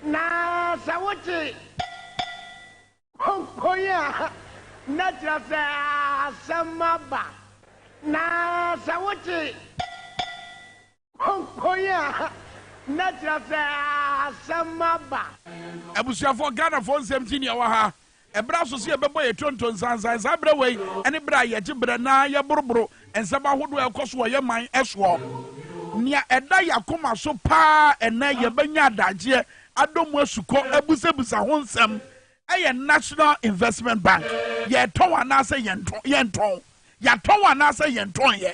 Na sawote. Oh yeah. Not just samaba. Na sawote. Oh yeah. Not just samaba. Abusuafo Ghana for 17 years ha. Ebra so se ebebo ye Tonton Sansan sabra wei ene bra ye gibra na ye boroboro ensaba hodo ekoso ye man eso. Nia eda yakoma so pa ena ye banya adagye adomu asuko abusebusa ho nsem eye National Investment Bank ye ton wana se ye nton ya ton wana se ye nton ye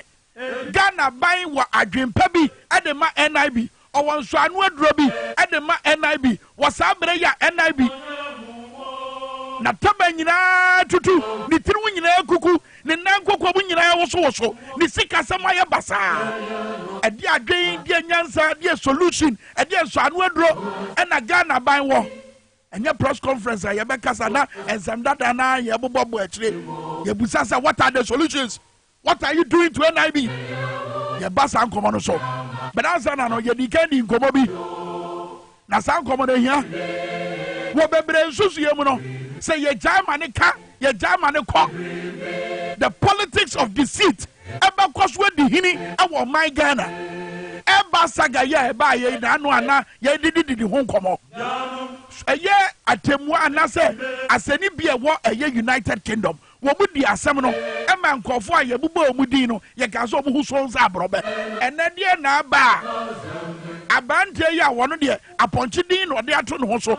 Ghana ban wa adwempa bi ede ma NIB owon so anu aduro bi ede ma NIB wasabere ya NIB na taba nyina tutu ni tiru nyina kuku ni nankoko bu nyina woso ni sika sama ya basa edi adwen die nyansa die solution edi so anu aduro na Ghana ban wo enye press conference ya be kasa na ensandada na ye bobo akire ye busasa what are the solutions, what are you doing to NIB ye basa nkomo no so but answer na no ye dikendi nkomo bi na san nkomo no hia wo bebre nsusu ye mu no say ye Germany ka ye Germany ko the politics of deceit eba koswe di hini awo my Ghana eba saga ye eba ye na anu ana ye didi ho nkomo eye atemu ana say aseni bia wo eye United Kingdom wo mu di asem no ema nkofo aye bubo omudi no ye ka so omu so nza abrobe enade na ba abante ya wono de aponchidin no de ato no ho so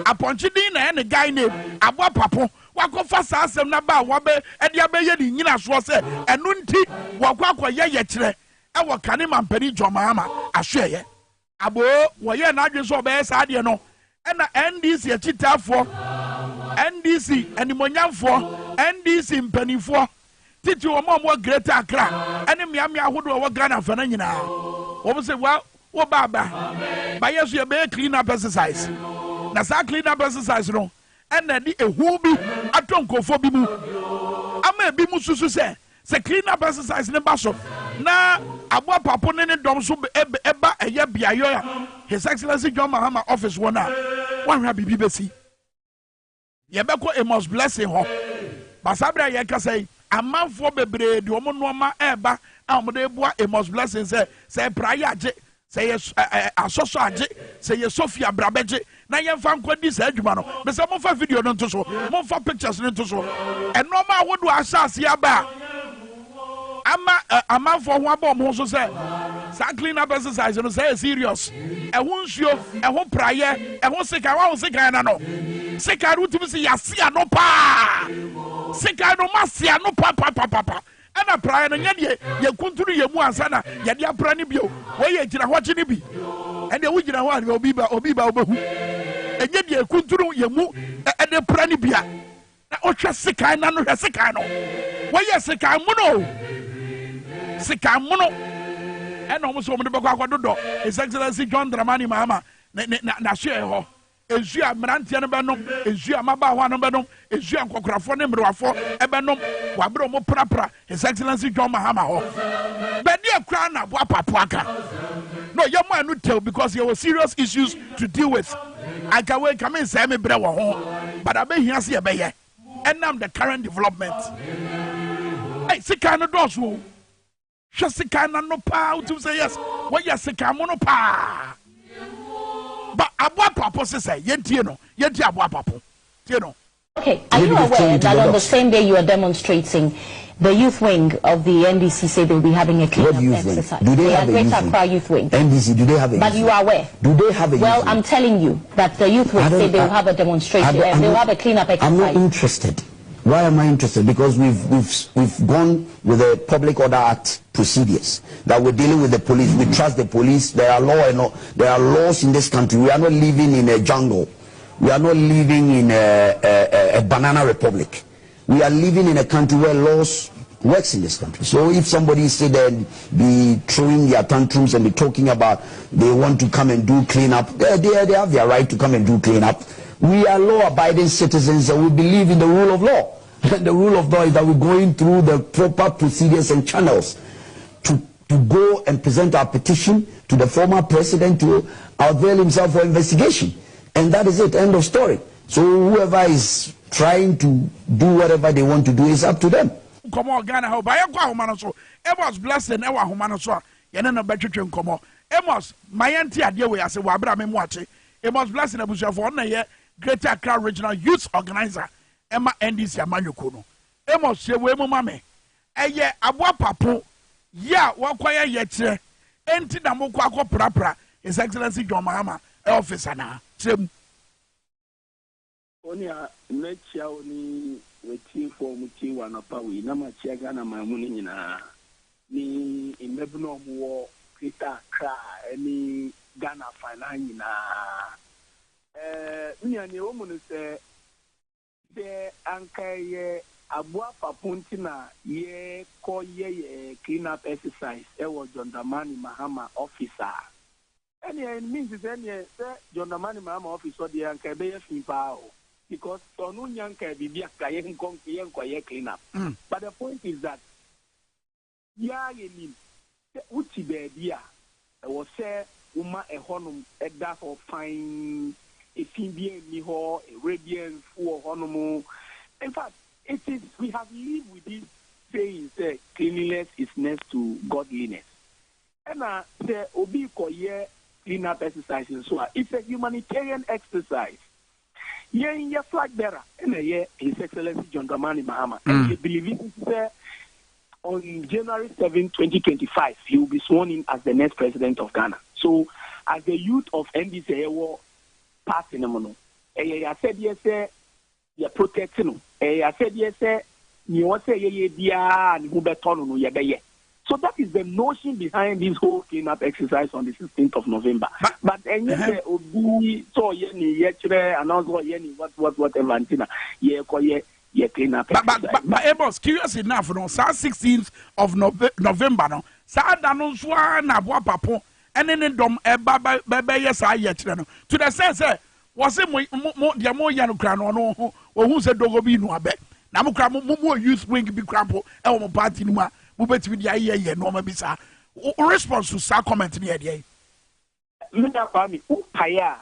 aponchidin na ene guy name abo papo wakofa sa asem na ba wo be ede abeye ni nyina so se enu nti wakwa ye kire e wo kane mampani jomama ahweye abo wo ye na adwe so be sa de no ena NDC achitafo NDC animonyamfo NDC mpanifo titi wo mo Greater Accra ene miamia hodo wo Ghana fa na nyina wo se wo baba ba yesu ye be clean up exercise na sa clean up exercise no ena di ehu bi atonkofo bi mu ama bi mu susu se clean up exercise ne ba so na abo papo ne dom so eba eye biayo ya His Excellency John Mahama office wona wan ha bibi besi ye be ko Amos blessing ho basabra ye ka say amanfo bebre de omo noma eba amode bua Amos blessing say praye age say asoso age say ye Sofia brabeje na ye fa nkodi sa adwuma no be say mo fa video no nto so mo fa pictures no nto so enoma awodo asase aba amanfo ho aba mo so say sa clean up exercise no say serious ehun nsuo ehun praye ehun sika wa sika na no sika rutum si yasia no pa sika no masia no pa ana praye no nya de ye kunturu ye mu ansa na ye de apra ni bio wo ye gira ho chi ni bi ene wo gira ho a obi ba obehu enye de kunturu ye mu e de pra ni bia na o hwe sika na no hwe sika no wo ye sika mu no ena omo so omo de bakwa kwadodo His Excellency John Dramani Mahama na share ho ezua mrantie no benom ezua maba ho no benom ezua nkokrafo ne mrewafo ebenom wabere omo prapra His Excellency John Mahama ho be dia kra na bo apapo aka no ye mo anu tell because there were serious issues to deal with I can wait come in say me bre wo ho but abehia se ebeye enam the current development hey sika no doso Shasika no pa to say yes. What yes, mono pa. But Abwa Papo say, Yentiano, Yenti Abwa Papo. Okay, are you aware that on the same day you are demonstrating, the youth wing of the NDC say they will be having a clean-up exercise? Do they have a youth wing? NDC, do they have a But you are aware? Do they have a youth wing? Well, I'm telling you that the youth wing say they will have a demonstration and they will have a clean-up exercise. I'm not interested. Why am I interested? Because we've gone with the Public Order Act procedures that we're dealing with the police. We trust the police. There are laws in this country. We are not living in a jungle. We are not living in a banana republic. We are living in a country where laws works in this country. So if somebody say then be throwing their tantrums and be talking about they want to come and do cleanup, they have their right to come and do cleanup. We are law-abiding citizens and we believe in the rule of law. And the rule of law is that we're going through the proper procedures and channels to to go and present our petition to the former president to avail himself for investigation. And that is it, end of story. So whoever is trying to do whatever they want to do is up to them. Come on, Ghana, how by a so Amos blessing, Ewa Humanoso, Yanana Betchum, come on. Amos, my auntie idea we as a Wabra Memwache. Amos blessing a bush of 1 year, Greater Accra Regional Youth Organizer, Emma NDC Amanukuno. Amos, she will mammy. Eye, Abwa Papo, ya, Wakwaya yet, Enti Namukwako Prapra, His Excellency John Mahama, officer now. Onia mecha oni weti for muti wanapa we na machia Ghana mamuni nyina ni imebno mo Peter Kra any Ghana final nyina nya ne wo mu se de ankaye abua papunti na ye ko ye clean up exercise e wo John Dramani Mahama officer any means say John Dramani Mahama officer de ankaye be fipa o because Tonu Yanka Bibia Kayen clean up. But the point is that Uchi Bedia was say Uma a honum egg or fine a Finbian Miho, a radiant for honomo. In fact, it is we have lived with this saying say cleanliness is next to godliness. And say Obi Koye clean up exercise and so on. It's a humanitarian exercise. Yeah, flag bearer, and His Excellency John Dramani Mahama. And he believes on January 7, 2025, he will be sworn in as the next president of Ghana. So, as the youth of NDC, passing him, I said yes, you're protecting him. I said yes, you say yeah, and who beton no yeah. So that is the notion behind this whole cleanup exercise on the 16th of November. But Obi so yesterday and also whatever antina ye clean up. But Amos, curious enough, no, 16th of November, no, Sada no swan na boa papo, and then dom eba yes I yesterday. To the sense, was it more young crown or who said Dogobi no abe. Namukra more youth wing be crampo, elmo party no. With the idea, normal bisa. Response to sa comment near the Minda Pami, Paya,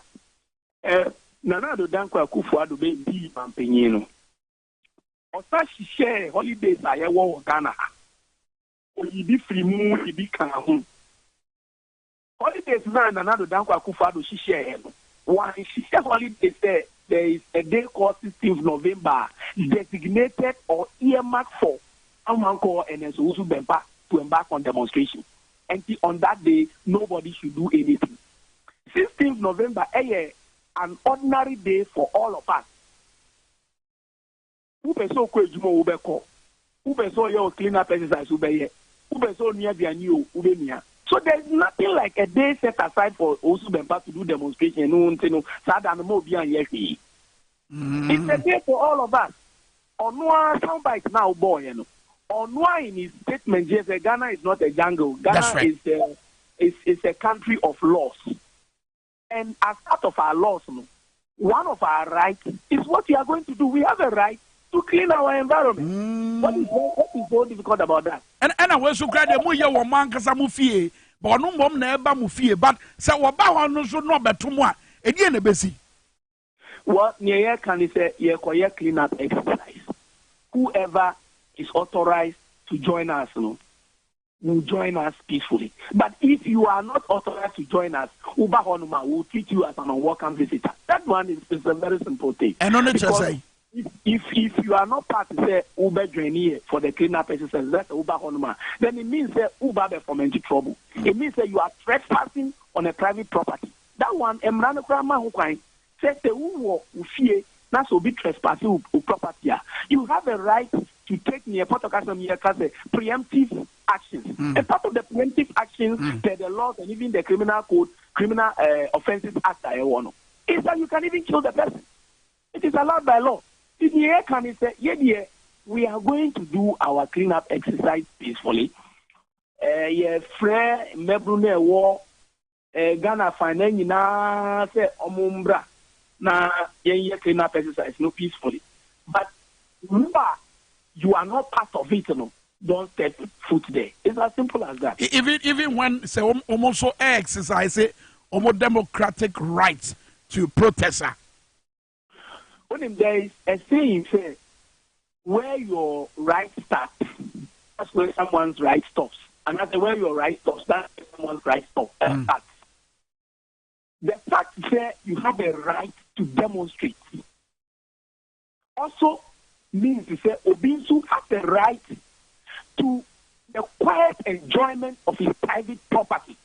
Nanado Danko Kufuado be Mampenino. Or such share holidays I ever Ghana. Or you be free moon, you be Kahun. Holidays man, Nanado Danko Kufuado, she share. One, she share holidays there is a day called 16th November designated or earmarked for. And then so to embark on demonstration. And on that day, nobody should do anything. 16th November, an ordinary day for all of us. Who so Jumo Ubeko? Who so your clean up exercise Ubeye? Who so near the new Ubemia? So there's nothing like a day set aside for Osubempa to do demonstration. No, It's a day for all of us. On one soundbite now, boy, you know. On why in his statement, yes, Ghana is not a jungle. Ghana is a country of laws. And as part of our laws, one of our rights is what we are going to do. We have a right to clean our environment. What is so difficult about that? And I was so glad that we are man Casamufie, but no mom never mufie, but so about no should not bet to moi. Again, a busy. What near can say, ye clean up exercise. Whoever is authorized to join us, will join us peacefully. But if you are not authorized to join us, Uba Honuma will treat you as an unwelcome visitor. That one is a very simple thing. And on it, say, if you are not part of the Uber journey for the cleanup exercise, that's Uba Honuma, then it means that Uba be fomenting trouble. It means that you are trespassing on a private property. That one, Emrano Krama Hukain, says the Uwo Ufie, that's will be trespassing property. You have a right to take near preemptive actions. And part of the preemptive actions that the laws and even the criminal code, criminal offenses act is that you can even kill the person. It is allowed by law. If the air can say, we are going to do our cleanup exercise peacefully. Frere Mebrune war Ghana finance na say omumbra na cleanup exercise no peacefully. But remember, you are not part of it, don't step foot there. It's as simple as that. Even when say almost so exercise almost democratic rights to protest. When there is a saying, say, where your right starts, that's where someone's right stops. And that's where your right stops, that's where someone's right starts. The fact that you have a right to demonstrate also means to say Obinsu has the right to the quiet enjoyment of his private property.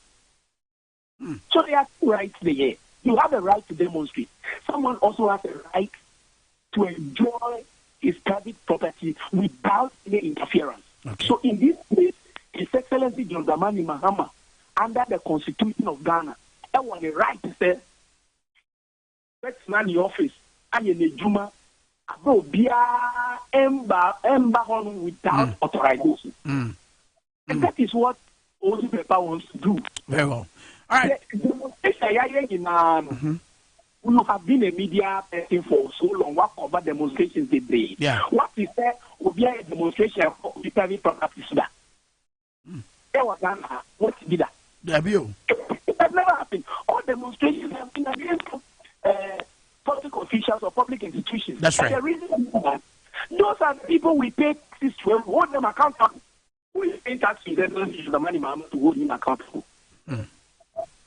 So there are two rights there. You have a right to demonstrate. Someone also has a right to enjoy his private property without any interference. Okay. So in this case, His Excellency John Dramani Mahama, under the Constitution of Ghana, I want the right to say, let's man the office, and in Juma, about ember without authorization. And that is what all the paper wants to do. Very well. All right. We have been a media person for so long. What cover demonstrations they did? Yeah. What is there will be a demonstration for private property? There was what did that? It has never happened. All demonstrations have been against public officials or public institutions. That's right. The reason that those are the people we pay taxes to hold them accountable. Who is paying taxes? They don't use the money to hold him accountable.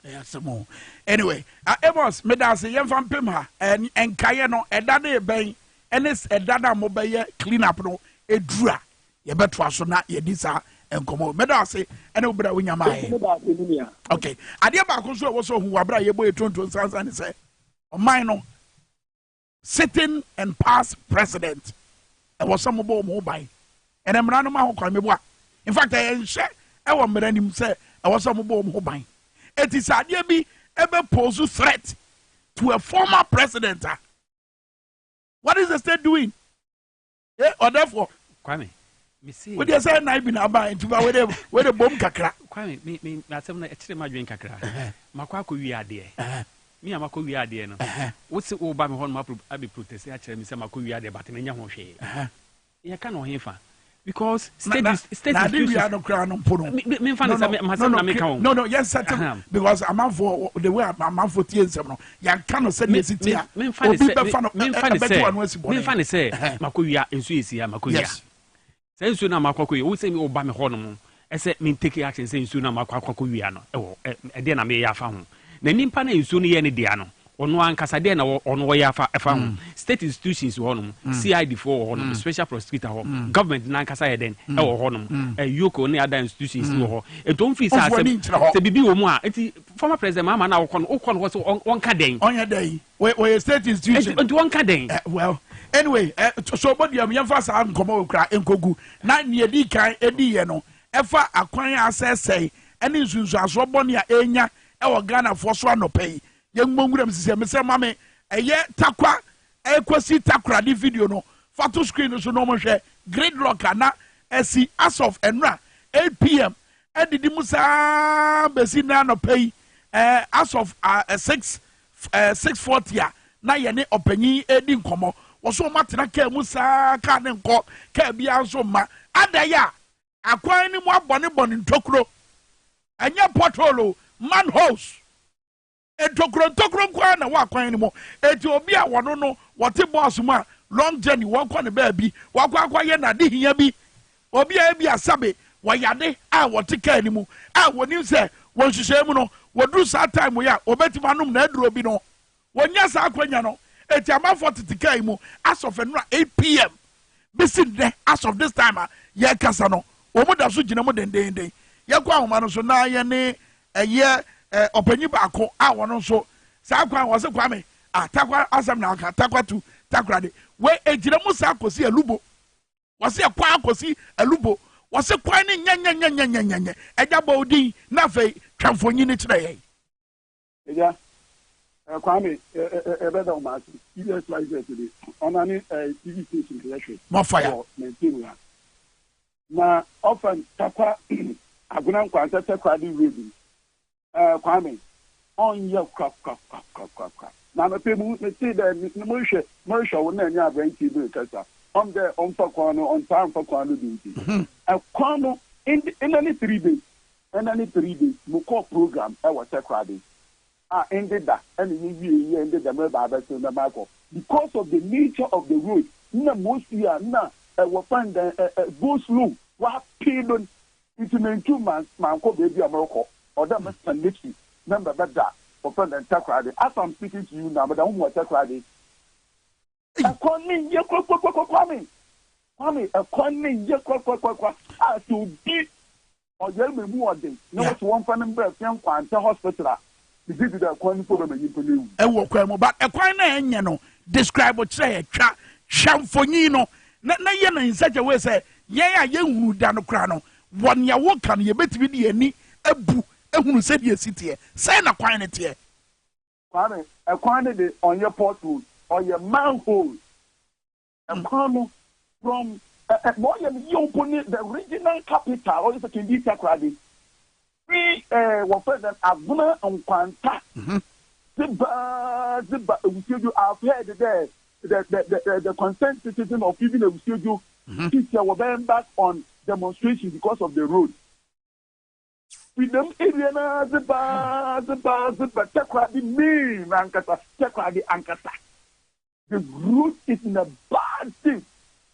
Yeah, some more. Anyway, Amos, Medasi, Yan Van Pimha, and Kayano, a daddy bay, and it's a dada mobile clean up no, a dra. You better was not your disa and come on. Medasi, and Obra Winyamai. Okay, I dear Bakuso was who Abra Yabo Tonton Sansan say, or mine, sitting and past president. There was some mobile, and I'm running my home. In fact, I said, I want me say, I was some mobile. It is a be ever pose a threat to a former president. What is the state doing? Yeah, or therefore, Kwame, me see. What you say? I been about to where the bomb kakra. Kwame, me that's something extra my drink kakra. Makwaku we are there. Me and Mako we are there. No. What's the old Bama map? I be protesting. Actually, me say Mako we are there, but in your share. You cannot hear fa. Because state no, yes, because I'm out for the way I'm out for tears. You cannot say me city. Me funny say Makuya in Swiss here, Makuya. Say soon na Makuya, who say me Obama Honum. I said me take action saying soon na Makuya. Oh, then I may have found. The Nimpana is soon any diano. On one Casadena or on Wayafa, state institutions, CID for special prosecutor, government Nankasa then, or Honum, a Yoko, any other institutions, a don't feel the Bibi Omwa, former President Mama now was on Cadeng. On your day, where state institution, and one Cadeng. Well, anyway, so what you have fast and come over and Kogu, 9 year Dika, Ediano, Efa acquire access say, and in Susabonia, Enya, our Ghana for Swano pay. Young Mongram says, Mr. Mammy, a year takwa, a quasi takra, the video no, photo screen so no share, great rockana, SC as of Enra, 8 p.m. And the Musa Besina no pay, as of 6:40, na yene openi edin komo, was so much na ke Musa can call, ke be also ma, adaya, acquiring more bonny in Tokro, and your portfolio, man house. Tokron kwa na wa kwan ni mo eti obi a wono no wote boss ma long journey won kwa ne ba bi wakwa ye na de hia bi obi a bi asabe wayade a wote ka ni mu a woni se won hwehwe mu no woduru sa time ya obeti manum na aduro bi no wonya sa akwanya no eti amafo tetika mu as of 8 p.m. bisin de as of this time ye kasa no omo da so gina mo den ye kwa ahoma no so na ye ne eye opanyi baako a wono so saa kwan wo se kwame atakwa asam na aka takwa tu takra de we ejire mu saa kosi alubo wo se kwa akosi alubo wo se kwan ne nyanya eja ba odin na fe twamfonyi ne kire ye eja kwame ebeda o ma serious like that today onani TV station election mo fire na often takwa aguna nkwa takwa di ready Kwame, on your crap. Now, the people say that Marisha will not have brain TV. on the on time for Kwano duty. And Kwano in any 3 days, we call program I was ready. Ended that, and you ended the mobile in the Michael. Because of the nature of the road, mostly now, we find go slow, what paid on it in 2 months, my baby America, or that must literally remember that for friend and tech ready. As I'm speaking to you now, but I don't want tech ready. A corning, you coming. A corning, you to beat or yell me more than no one fan breath, young hospital. This is the corning problem you believe. A walk, but a corner, you know, describe what say, chamfonino, not in such a way, say, yeah, young Dano Crano, 1 year walk on your bet with the a boo, and who said your city, say a quantity. A quantity on your portal or your manhole. And come from you open the regional capital, or is a Kindi Sakradi. We were further Abuna and Quanta. The I've heard there the consent citizen of even a studio teacher were going back on demonstration because of the road. With them area the Sakradi me Ankasa Sakradi Ankasa. The road is in a bad state,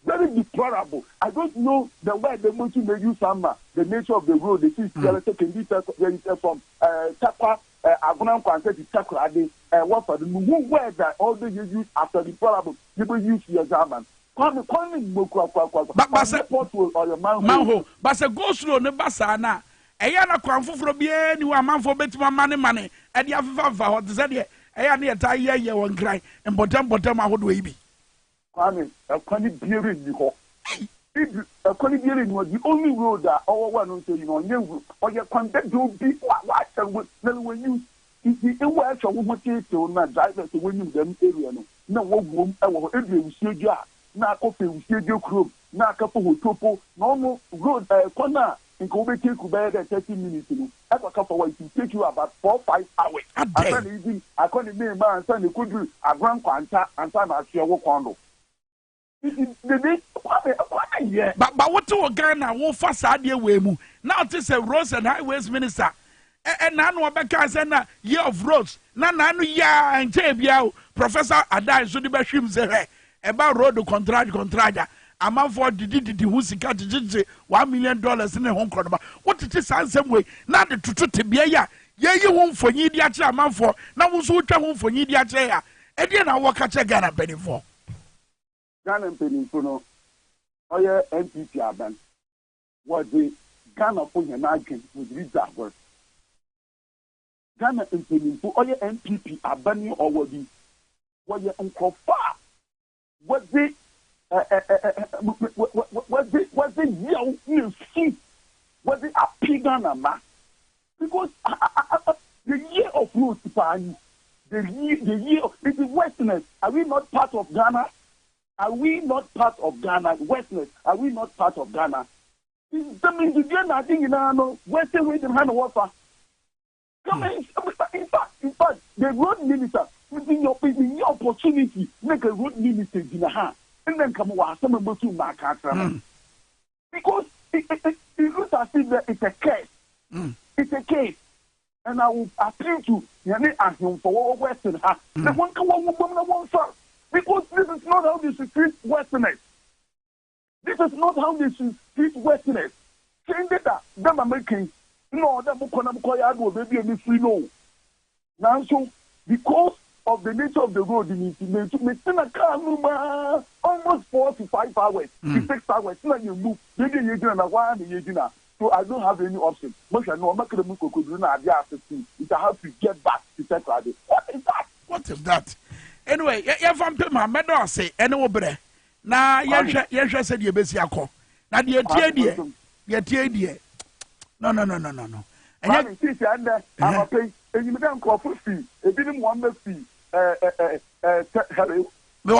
very deplorable. I don't know the way they want to make use of the nature of the road. They see can be from Takwa, Agunam Kwanse to Takwa, what for the where that all the use after deplorable, people use your German. But a go slow, no basana. Ayana Kwanfu from Bien, you are man for better money, and you have what is that? I need a tire, you won't cry, and bottom, I would be. Kwame, a funny beer in you. A funny beer was the only road that all one will say, you know, or your content will be what when you work or what you to not drive to win them area. No one, I will every studio, not coffee with studio crew, not couple with topo, normal road, corner. In Kobe, take you better 30 minutes. I got a couple of ways to take you about 4 or 5 hours. I couldn't name my son, could do a grand quanta and time at your condo. But what to a Ghana won't fast idea way move. Now it is a roads and highways minister. And I know about Kazana, year of roads. Nana, ya and Tabia, Professor Adai Sudibashim Zere, about road to contract. A man for the who's got $1 million in a home corner. What it is, some way, not the truth to be ya. Yeah, you won't for ye, the man for now was who travel for ye, the chair. And then I walk at a Ghana penny for Ghana penny for no. Oh, yeah, NPP Aban. What the Ghana for your nagging with that word. Ghana and penny for all your NPP Aban or what your uncle far. What the was the young you see? Was it a pigana ma? Because the year of road, the year of it is Westerners. Are we not part of Ghana? Are we not part of Ghana? Westerners, are we not part of Ghana? That means the Ghana thing in no Western way to handle water. In fact, the road minister within your opportunity make a road minister in the hand. And then come on, some of you back because it looks as if it's a case. It's a case. And I will appeal to Yanni and him for Western. The one come on, because this is not how they should treat Westerners. This is not how they should treat Westerners. Saying that, them Americans, no, them will baby and free no. Now, so because of the nature of the road, you need to make a car almost 4 to 5 hours, 6 hours. Now you move, maybe you're doing a while, so I don't have any option. Most I know, I'm not going to move. I have to get back to Saturday. What is that? What is that? Anyway, you're from Pima, Meadow say, and over. Now, yes, said you're busy. Now, the idea. No. And I'm paying, and you don't call for fee. It didn't want the fee. Hello. No,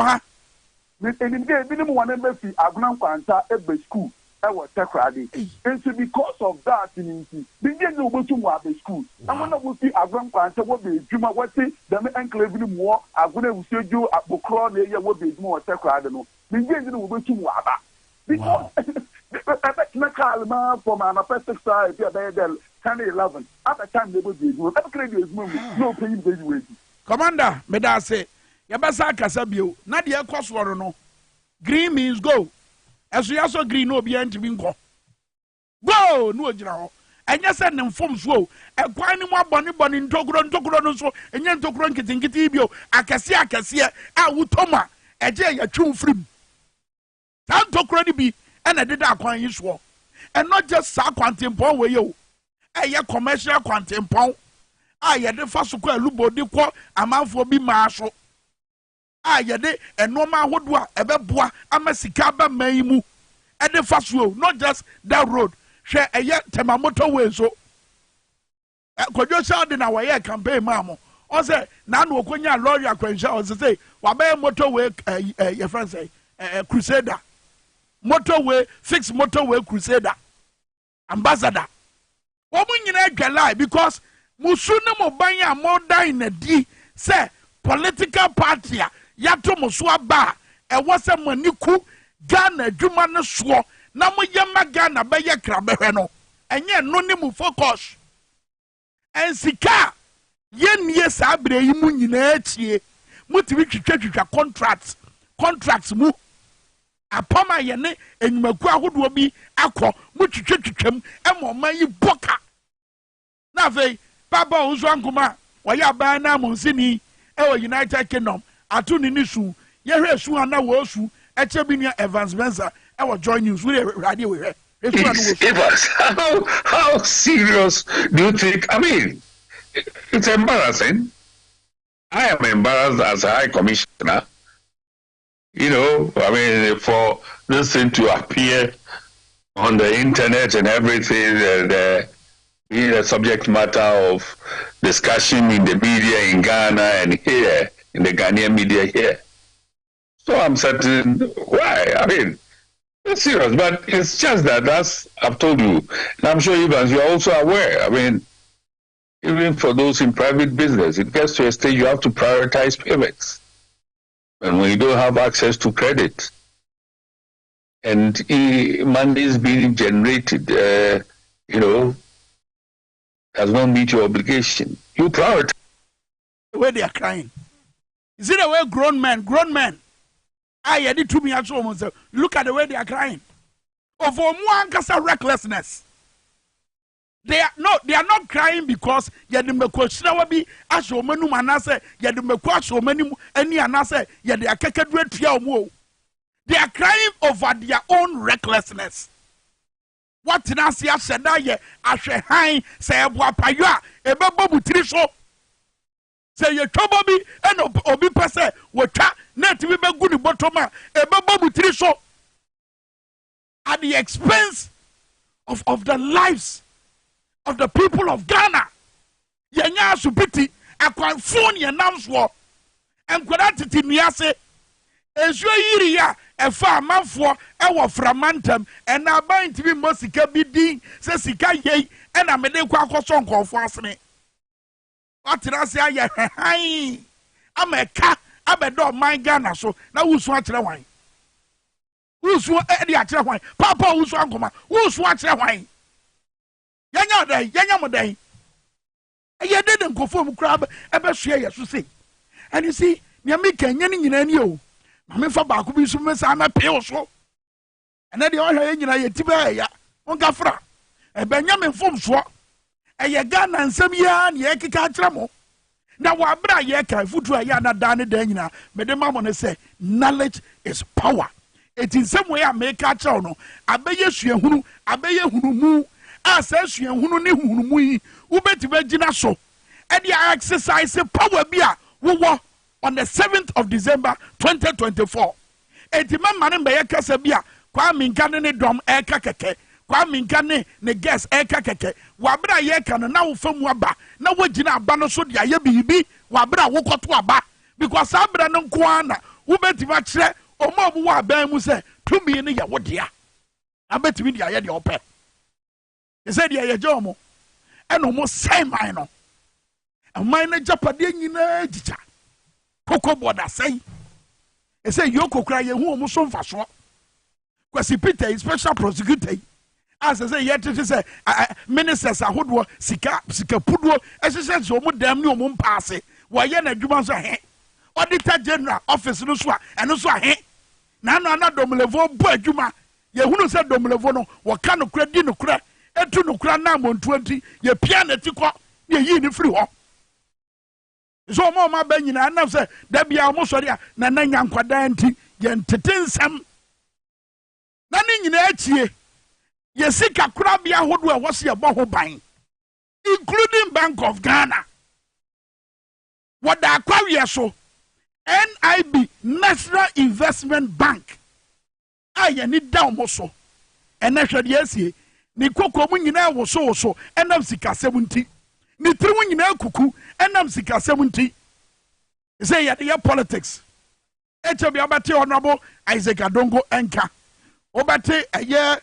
and didn't want to fee. I've gone to every school. I was Saturday. And so because of that, you begin to go to the school. I'm going to see a grand quanta what be Juma what say, the enclave more. I'm going to see you at Bokron area what be more Saturday. the engine will be too waba. Because I call man from an affected side, they are 10-11. At the time they will be doing no paying the way. Commander, Medase, Yabasa Casabio, Nadia Coswaro. Green means go. As we also green no be to be go. Go, no general. And yes, and them forms woe. A quine more bonny in Tokron so, and yan Tokron getting Kitibio, Acacia, Awutoma, a jay a true free. Tan Tokron be, and I did that quine you swore. And not just sa quantum pound where you. A commercial quantum pound. I had the first lubo de qua, a man for be marshal. I had it, and no man would wa, a bebois, a massicaba maimu. At the first road, not just that road. Share a yet Temamoto way so. Could you shout in our year campaign, Mammo? Or say, Nano Quenya lawyer Quencha, or say, Wabe motorway, your friend say, Crusader. Motorway, fixed motorway Crusader. Ambassador. Woman in a lie because Musuna Mobanya more die in a D, say, political party, Yato Musua Ba, and what's a Maniku, Ghana, Jumana Swo. Na mo yema Ghana be ye krabe no enye no ni mu focus ensika ye nie sa abre yi mu nyina achie mutimi twetwetwa contracts mu apama ye ne enyumaku ahodo bi akọ mutwetwetwam emo man yi boka na fe papa unso ankoma wa ya ba na mo nsini e United Kingdom atu ni nisu ye hwe su ana wo su eche bi ni Evans Benza I will join you. Evans, how serious do you think? I mean, it's embarrassing. I am embarrassed as a High Commissioner. You know, I mean, for this thing to appear on the internet and everything, being a subject matter of discussion in the media in Ghana and here, in the Ghanaian media here. So I'm certain why. I mean, it's serious, but it's just that, as I've told you, and I'm sure Evans, you're also aware. I mean, even for those in private business, it gets to a stage you have to prioritize payments. And when you don't have access to credit, and money is being generated, you know, does not meet your obligation, you prioritize. Where they are crying. Is it a way grown men? I had it to me at home. Look at the way they are crying. Of one recklessness. They are not crying because you had the question will be as your menu manase, you had the question menu any anase, you had the akakadwe. They are crying over their own recklessness. What Nasia said, I shall hang, say, Wapaya, a babu trisho. Say, your trouble be and obi pase, what net we be good botoma, a babu trisho. At the expense of the lives of the people of Ghana. Yenya supiti, a confone your names war, and quadatiti miase. Ezwe yiriya efa amanfo ewo framantem and na ban tibi mosika bidin se sika yei and amede kwa akoso nkofo asene watira se aye han ameka abedo man Ghana so na wusu akire wan wusu e akire wan papa wusu ankoma wusu akire wan yenya modan eye de nkofo mu kra ebe hwe yesu sei and you see me make anya ni nyina ni o mame fa ba ko bi so me sa ma pe so ene de o hwe nyina ye tiba ya onka fra e benya me fom so e ye Ghana nsam ya na ye kika akira mo na wa bra ye ka futu ya na da ne da nyina me de mamo ne say knowledge is power it in some way a make akira no abeye suahunu abeye hunumu asa suahunu ne hunumu yi wo betiba gina so e de exercise power bi a wo on the 7th of December 2024. Eti mama ne be kasa bia kwa minka ne dom eka keke kwa minka ne guest eka keke wa bra ye ka no na wo famu aba na wagina aba no so dia ye bibi wa bra wo koto aba because abra no nko ana wo betima kire omo obu wa ban mu se tumi ne ye wodea abetimi dia ye de ope e se dia ye jomo eno mo sai man no man na japade nyina gicha Koko boda say e say yoko kra ye hu omo so mfaso kwasi Peter special prosecutor as I say yet to say ministers ahodo sika pudo esese so omo dam ni omo mpaase wo ye na adwuma so he auditor general office no so a eno so he na domlevo bo adwuma ye hunu se domlevo no wo ka no kra di no kra etu no kra na montu anti ye pia na tikọ ye yi ni free ho so mo ma ba nyina na se da bia mo sori a na nyankwadan anti ye ntetensam na ni nyina achie ye sika kra bia hodo a wose ye bo ho ban including Bank of Ghana what da kwawe so NIB National Investment Bank aye ni down mo so ene hwede asie ni kokko mu nyina wo so enam sika 70 ni tiri mu nyina kuku enam sika 70 say ya politics eche bia bate honorable Isaac Adongo enka obate eye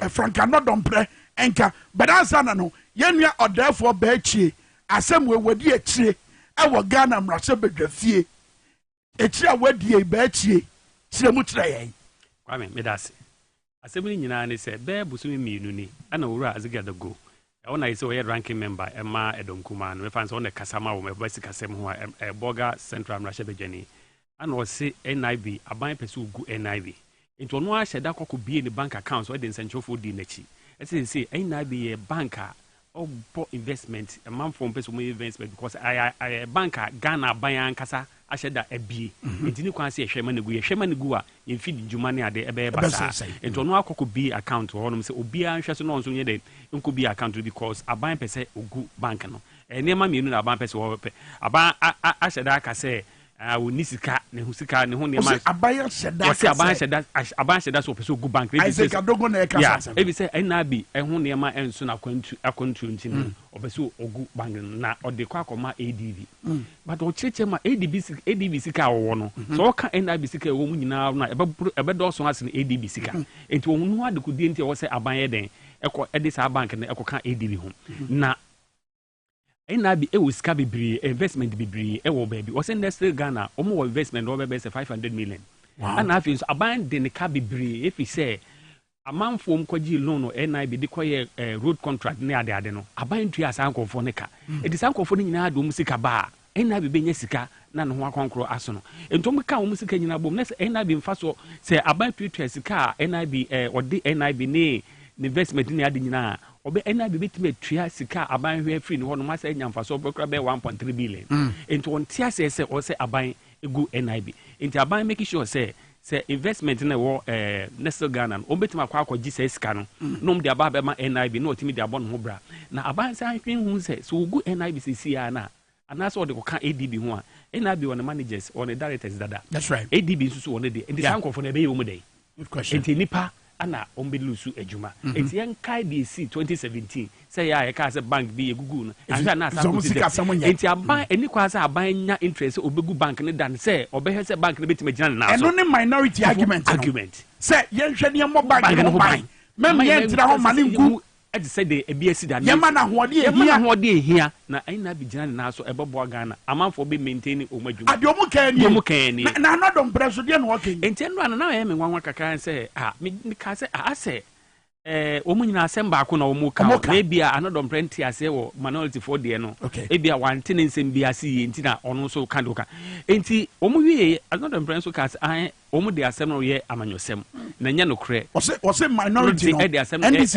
Franka Nodompre enka but answer na no yenua odafo ba achie asem we wadi achire ewo Ghana mrase bedwafie echire wadi ba achie chire mu chire yen kwame medase asebuni nyina ne se be busumi mienu ni ana wura azigadago ona ise we ranking member ema edonkuma no me fanso on kasama wo me basi kasem ho boga central mrashe bejani ana o se NIB aban pese ugu NIB into no a sheda kokko bie ni bank account so de nsanchofo di nachi ese se NIB ye banka or investment a man from person investment because I banker Ghana buy kasa asheda ebie entini kwan se ehwema negu a ye feed jumani ade ebe basa ento no akoko bi account ho no se obi an hwe so no nso nye de nko bi account because aban pese ogu bank no enema mienu na aban pese wo pe aban asheda aka se woni sika ne ho sika ne ho ne ma aban sheda so pese ogu bank Isaac Adogo na e kasa ebi se NIB ho ne ma enso na akwantu ntini obese ogu bank na ode kwa akoma ADB but o cheche ma ADB sika wo no so ka NIB sika wo mu nyina na ebe do so ase na ADB sika enti wo nu ade kudi enti wo se aban ye den eko ede sa bank na eko ka ADB ho na NIB e sika bibiri investment bibiri e wo baby wo se next Ghana omo wo investment wo be say 500 million and afi so aban de ne ka bibiri if he say amanfo mkwaji loan no NIB de koye road contract ne ade no aban tu asankofo ne ka edi sankofo ne nyina do musika ba NIB be nya sika na ne ho akonkro aso no entom ka wo musika nyina bom na NIB mfa so se aban tu sika NIB ode NIB ne investment ne ade nyina obe NIB betime tua sika aban hwe free ne ho no ma se nya mfa so obekra be 1.3 billion ento on tia se o se aban egu NIB enti aban make sure say investment na wo Nestle Ghana o betima kwa gise sika no no de aba ma NIB no otimi de abon ho bra na aban san hwen hu se so ogu NIB sisi ana anaso o de ka ADB ho a NIB on the managers on the directors dada that's right ADB so on the sanko for na be yomu dey enti nipa ana ombelusu ejuma enti yankai DC 2017 say ya e ka se bank bi egugu no ahwa na asa enti aban eni kwa se aban nya interest obegu bank ne dan say obehwe se bank ne betima gina na so eno ne minority argument say yen hwe ne mo bank no ban mem yen tira ho mane ngu edi say de ebiesi da yema na hoode ehia na aina bi gina na so ebebo Ghana amanfo be maintain omadwuma ade omu kan ni na no dom preso de no okay enti eno ana na ye me nwanwa kakran say me ka say ase omu nyina asem ba ko na omu ka na bia anodom prenti ase wo minority for de no e bia wante ne nsem bia si enti na ono so ka doka enti omu wie anodom prenti so ka omu de asem no ye amanyosem na nya no kre wose minority no NDC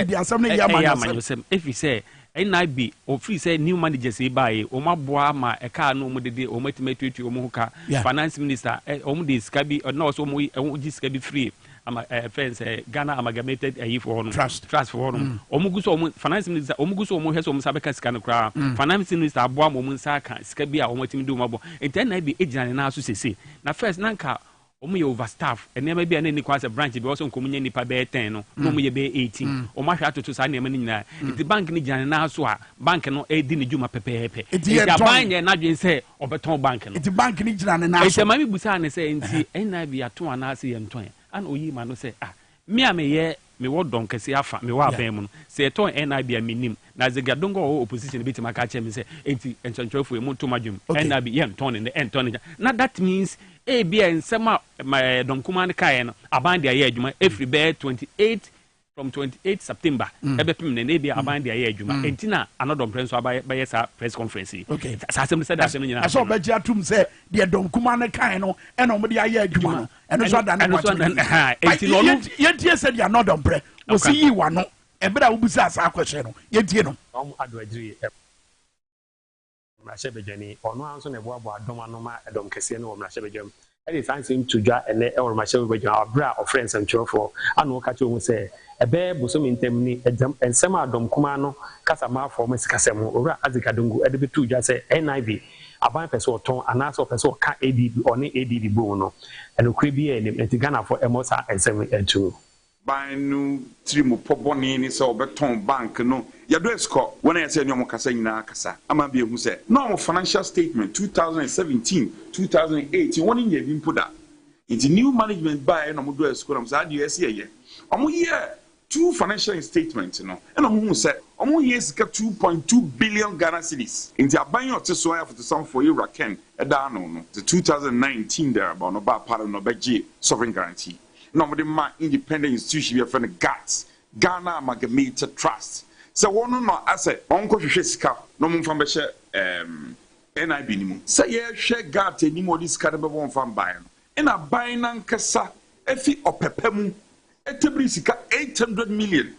de asem no ye amanyosem if you say NIB o free say new managers e bae o maboa ma e ka no omu de o matimetutu omu ka finance minister omu de skabi na so omu gi skabi free ama friends Ghana amalgamated for trust for no omugu so finance minister omugu so hwe so sabeka sika no kra finance minister aboa mo nsa ka sika bi a omotimi do mabo enti na bi ejina na so sese na first nanka omu ye overstaff enema bi na ni kwase branch bi also nkomunye nipa be 10 no omu ye be 18 omu ahwa atoto sa na ni nyina enti bank ni jina na so a bank no edi ni juma pepepe enti abanye na dwen se obeton bank no enti bank ni jina na so enti mami busa ne se enti NIB ato ana se ye nton an oyi ma no say me a me ye me wo don kese afa me wa ban mu no se to NIB a minim na Zegadongo o opposition bit ma ka che me say enti enchonchofo e mo to madwum NIB yem ton ne enton na that means e bia nsema don kuma ne kai no aban de aye adwuma every be 28 from 28 September ebepim ne bia aban de aye adwuma enti na another prince abaye sa press conference okay sa asem said asem nyina aso be gia tum say de don kuma ne kai no e no mo de aye adwuma no eno so da na enti no yentie say dia another pre wo si yi wa no ebra wo busa asa akwese no yentie no ado agiri mrashe bejani ono anso ne boabo adom anoma edom kese no mrashe bejam e dey sim to dwa ene e mrashe bejam abra of friends and chofo anu ka che wo say ebe bosom intem ni ensem adom kuma no kasa ma for mesikasem ora Zegadongo e de betu dwa say NIB aban pese oton anaso pese ka ADB oni ADB bo no eno kre bi e nem Ghana for emosa ensem entu banu trimu poboni ni so beton bank no ya do esco when I say nyomo kasa nyina kasa ama bi ehu say no financial statement 2017 2018 woni nya bi mpoda into new management by no mo do esco no say ade ese ye omo ye two financial statements no and omo say omo ye sika 2.2 billion Ghana cedis into aban yo teso ya for some for Iraken e da no the 2019 there about no ba part no beje sovereign guarantee no ma independent institution be friend GATS Ghana Amalgamated Trust so one no asset onko hwehwe sika no mo mfam be hye NIB ni mu say ye hwe GATS ni mo dis card be won fam buy no ina buy nan kasa efi opepam etebri sika 800 million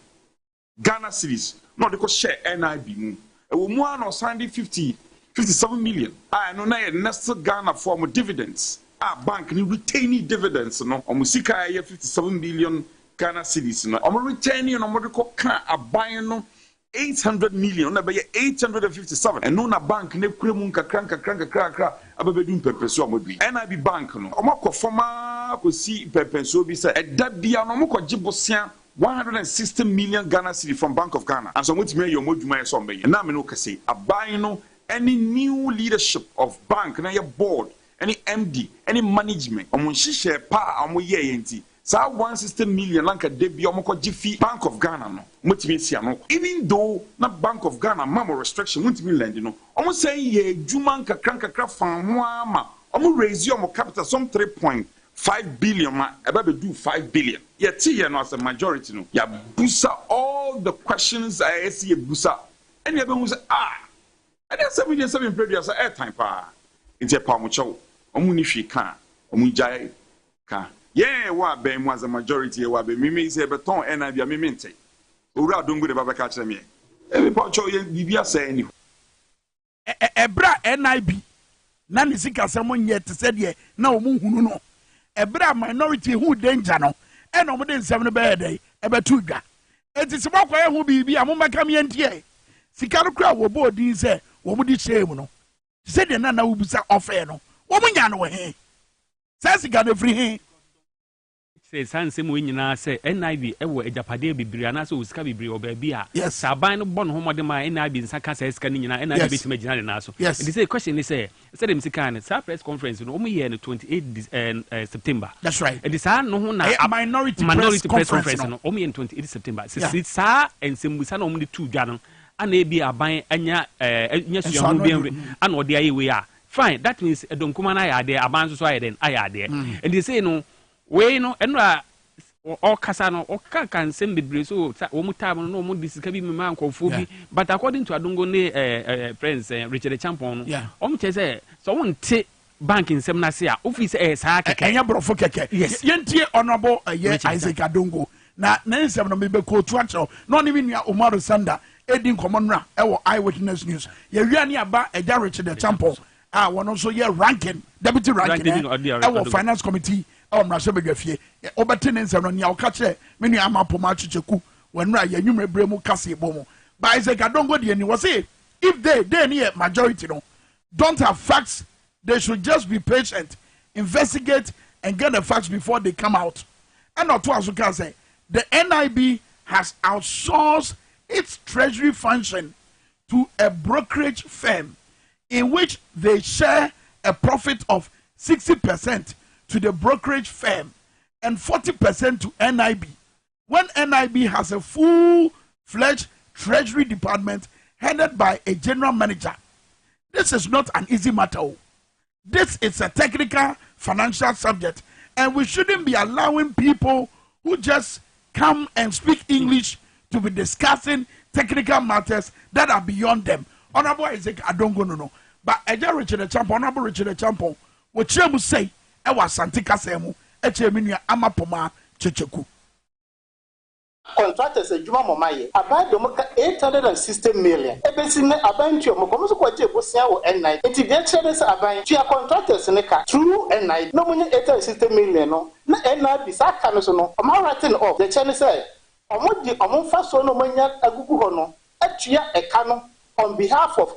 Ghana cedis no de ko share NIB mu e wo mu an osande 57 million no na ye next Ghana form dividends bank ni retaining dividends no omusika ya 57 billion Ghana cedis no omo retaining no mo de ko ka aban no 800 million na be 857 and no na bank ne kure mu nkakra ababedum pepeso amodui NIB bank no omo ko forma ko si pepeso bi say edabia no mo ko gibosia 160 million Ghana cedi from Bank of Ghana and so mutime yo modwuma so mbe na me no kase aban no any new leadership of bank na your board any MD any management omo nhihye pa omo ye yenti sa 160 million lanka debi omo ko gifi Bank of Ghana no mutime sia no even though na Bank of Ghana mamo restriction mutime lend no omo say ye adwuma nkakra fan ho ama omo raise omo capital some 3.5 billion ma eba be do 5 billion yet here no as a majority no ya busa all the questions I see busa and you be say and then 7 previous airtime pa into pa mo chow omo ni hwe ka omo jai ka yeah wa be mo as a majority wa be me say beton NIB me mente owura dongo de baba ka kire me e be pa chow ye bibia say ni ebra NIB na ni sika se mo nye te se de na omo hunu no ebra minority who danger no e no mo de nsem no be dey e be tu dwa enti se makwa ye hu bibia mo maka me entie sika no kra wo bo din se wo mo di shame no se de na wo busa offer no wo mo nya no he se sika no free he say sanse mo nyina say NIB ewo ejapade bibiri ana so usika bibiri obabi a saban no bon ho mode ma NIB nsaka say sika ni nyina NIB betima gina de na so and they say question is say dem sika ne sa press conference no omo ye no 28 September that's right and this no ho na minority press conference no omo ye 28 September sa ensembusa na omo de tu dwa no ana ebi aban anya nya suya mu bi ana ode aye we a fine that means edonkuma na ya de aban so aye den aye de and they say no we no enra o kasa no o kan sem bebre so wo mutam no mo disika bi mema nkofo bi but according to Adongo ne friends Richard Champon no o mche say so wonte bank nsem na se a office sa keke enya brofo keke yentie honorable Isaac Adongo na nsem no me be ko to acho no ni nua Omar Sanda edin komonra ewo eyewitness news ye wiani aba eja Richard Champon one also ye ranking deputy ranking ewo finance committee mrashe begafie obetene nsem no nia okache me nua amapoma chicheku wenra ye nwumre bremu kase bomo but Isaac Adongo de ni was say if they near majority no don't have facts they should just be patient investigate and get the facts before they come out and not to as can say the NIB has outsourced its treasury function to a brokerage firm in which they share a profit of 60% to the brokerage firm and 40% to NIB. when NIB has a full-fledged treasury department headed by a general manager. This is not an easy matter. This is a technical financial subject, and we shouldn't be allowing people who just come and speak English to be discussing technical matters that are beyond them. Honorable Isaac, I don't go no. But Eja Richard Champo, Honorable Richard Champo, what you say, I was Santika Semu, Echeminia Amapoma, Checheku. Contractors a Juma Momaye, about the 860 million. Ebesine Aban to Mokomus Quatia Bosia and night. It is Aban to contractors in a car through and night. No money 860 million. No, and not be Sakanosono. I'm writing off the Chinese say. Among first no mania a Guguhono, Achia a canon on behalf of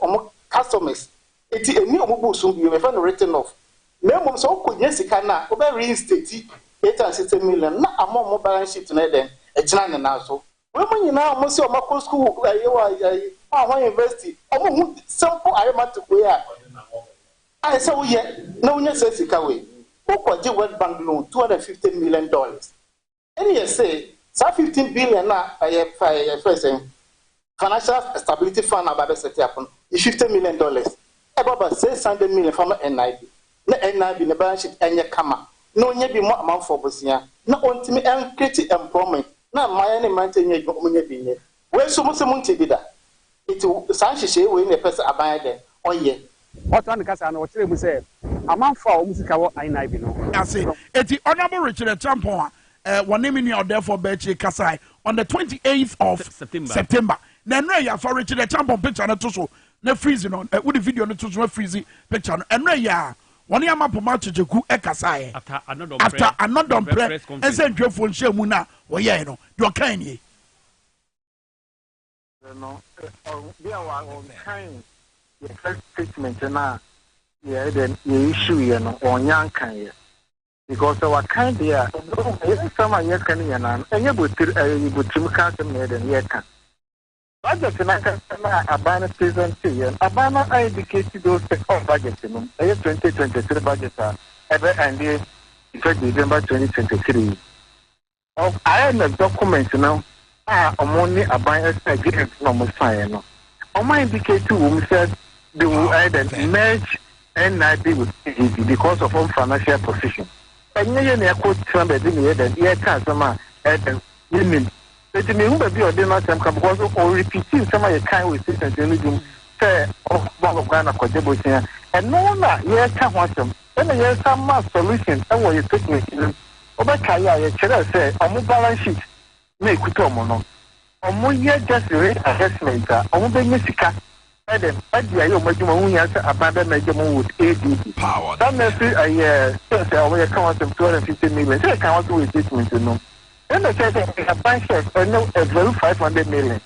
customers. It is a new Mubusum you have written off. Memo so could Jessica over reinstate 860 million, not among more balance sheet tonight then. It's not an answer. When you now must see a school, university, sample I am to wear. I saw yet, no one says it away. Who could you World Bank loan $250 million? And you say, some 15 billion now, I have financial stability fund about the set up $50 million. About 600 million from NIB. No NIB in the balance sheet and your comma. No, you be more amount for Bosnia. Not on to me and create employment. Now, my any mountain you don't be where so much money be that. It will Sanchez when a person abide there. Oh, yeah. What on the Casano, what you say? A month for musical, I know. I say, it's the Honorable Richard Champon, one name in there for Bechi Kasai on the 28th of September. Then, Raya for Richard Champon picture and a tussle, no freezing on, with the video on the tussle freezing picture, and Raya. One year, my pomachi ku ekasai. After another press and send your phone share muna. Well, yeah, no, you're kind. No, we are kind. The first statement now, yeah, then the issue, you know, on young kind. Because our kind here, some years can you know, and you would count them made and yet can. Budget tonight, a banner present and a banner I indicated those budgets in 2023 budget ever and December 2023. I am a document now. Only a buyer agreement normal sign. On my indicator, whom said they will either merge NIB with easy because of own financial position. And you quote somebody in the year customer and women. Let me who be or not some because or repeating some of your kind with systems in the say of Ghana Kojabosia. And no, yes, can want them. Then there's some solution. And what you take me over Kaya, say, on balance sheet, make Kutomono. On more year just rate assessment, on the Messica. Adam, I do abandon measurement with ADB. Power. That message, I account of 250 million. I can't do with this to know. Then I said, a bank share, a value 500 million.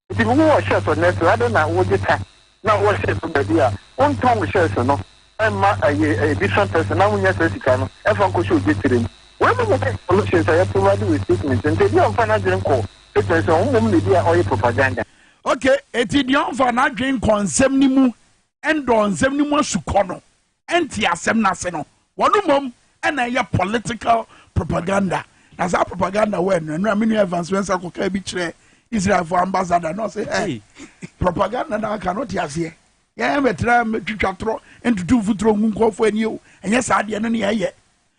If you want shares on net, I don't know what you can. Now, what shares on the idea? One time we shares or no. I'm a different person. Now, we have to see, everyone should get to them. When we get solutions, I have to write with statements and they don't find out call. It is on media or propaganda. Okay, it is the on drink consem and on semnimu sukono. Enti asem naseno. One mom and a political propaganda. As a propaganda when and Ramini Evans when Sako Kabitre Israel for ambassador no say hey propaganda now cannot hear here. Yeah, me try me twatro into do futro nko for you and yes I dey no here.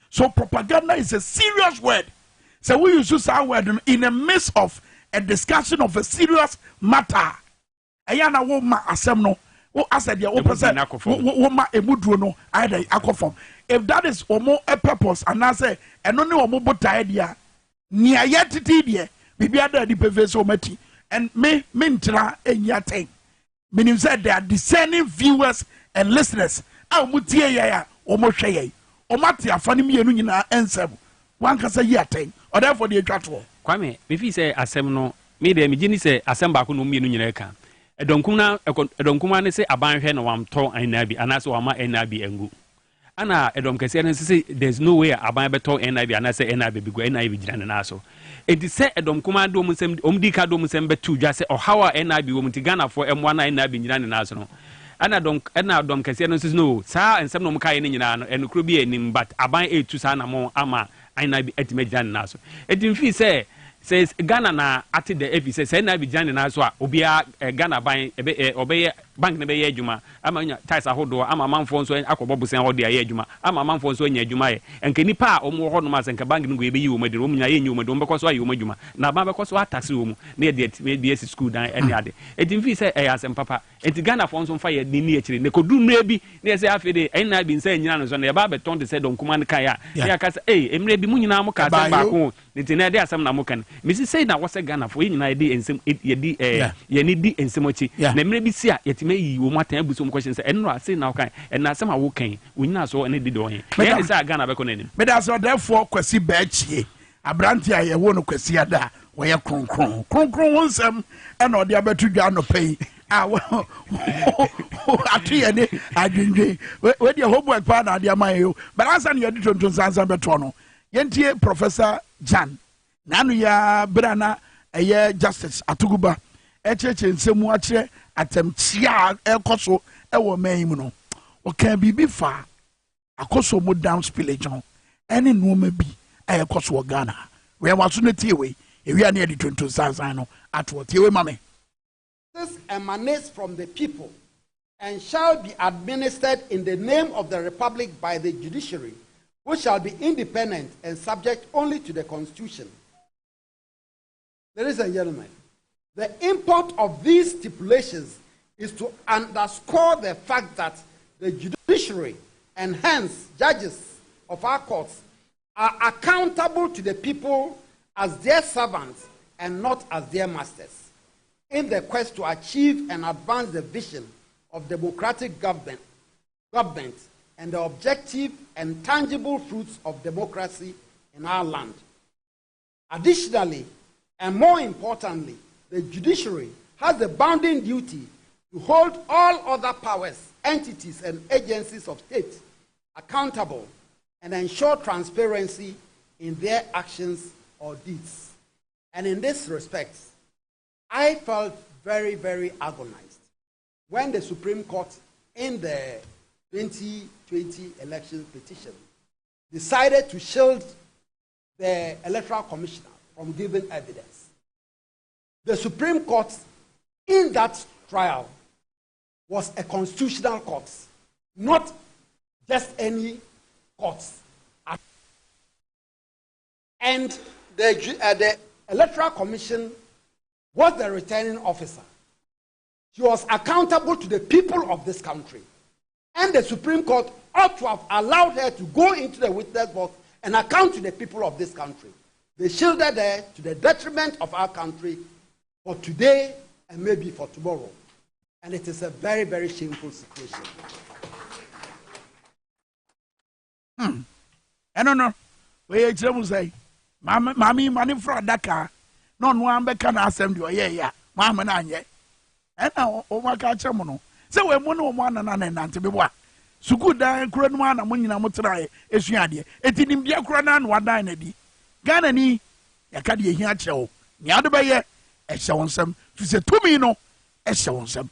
So propaganda is a serious word. So we use this word in the midst of a discussion of a serious matter. Ayana wo ma asem no wo asɛ deɛ wo pɛ wo ma emuduo no ayɛ akɔfam. If that is omo a purpose and I say and only omo botae dia nia yetiti dia bibia da di peve so mati and me ntra enya ten. Meaning said they are discerning viewers and listeners. A mutie ya omo hwe ye. Omate afani mienu nyina ensem. Wan ka say ye ten or therefore the atwato. Kwame, me fi say asem no me de me gini say asem ba ko no mienu nyina ka. Edonkuma ne say aban hwe no wam to anabi anaso wama anabi engu. Ana edom kese ne say there's no way aban beto NIB anase NIB bigo NIB gina na so enti say edom kuma do musem omdi ka do musem betu dwa say how NIB wo mti Ghana for M1 NIB gina na so no ana dom kese no say no sa ensem no mka ye ne nyina no enukro bi enim but aban etu sa na mo ama NIB etime gina na so enti mfi say says Ghana na ati the epi says na bi jan na so a obia Ghana ban obeye bank na be ye adwuma ama nya ties ahodo ama manfo nso akobo busen ho de ye adwuma ama manfo nso nya adwuma ye enka nipa a omo ho no ma senka bank no go ebe yi wo made wo nya ye nya wo made wo bekoso ayi wo adwuma na ba bekoso ataxe wo mu na ye de esi school dan ene ade enti mfi say asem papa enti Ghana fo nso fa ye ni akire ne kodu no ebi na ye say afede na bi nsa nyina no so na ye ba beton de say don kuma ne kan ya ka say emre bi mu nyina mo ka say ba ko nti na de asem na mo kan misi say na wo say Ghana fo ye nyina ye di ensem ye di ye ni di ensem ochi na emre bi si a yetime yi wo matan abuso mo question say enno ase na wo kan enna asem a wo kan wo nyina so ene di do yen ye say Ghana be ko nanim me da so therefore kwasi ba chie abranti a ye wo no kwasi ada wo ye kronkron wo nsem ena ode abetu dwa no pay atu ye ne adwendwe we de homework pa na ade amayo but answer na ye di Tonton Sansan beto no yentie Professor Jan nanu ya brana eye justice atuguba echeche nsemu akire atemchia ekoso ewo man mu no o kan bibi fa akoso mo down spillage on any nuoma bi ekoso Ghana we waso na tie we ewia na ye di Tonton Sansan no atwo tie we mame. This emanates from the people and shall be administered in the name of the Republic by the judiciary, which shall be independent and subject only to the Constitution. Ladies and gentlemen, the import of these stipulations is to underscore the fact that the judiciary and hence judges of our courts are accountable to the people as their servants and not as their masters, in the quest to achieve and advance the vision of democratic government and the objective and tangible fruits of democracy in our land. Additionally, and more importantly, the judiciary has the bounden duty to hold all other powers, entities, and agencies of state accountable and ensure transparency in their actions or deeds. And in this respect, I felt very, very agonized when the Supreme Court in the 2020 election petition decided to shield the Electoral Commissioner from giving evidence. The Supreme Court in that trial was a constitutional court, not just any court. And the Electoral Commission was the returning officer. She was accountable to the people of this country. And the Supreme Court ought to have allowed her to go into the witness box and account to the people of this country. They shielded her to the detriment of our country for today and maybe for tomorrow. And it is a very, very shameful situation. I don't know. Where you say, Mammy, money for a Dakar. No one can ask them to yeah, Mamma Nanye. And now, oh my God, Chamono. So we're one and to be what? So good, I couldn't want a money try as you had it. It didn't be a cronan one dine. Ghana ni, Yakadi here show. The other by a showing some to say to me no, a showing some.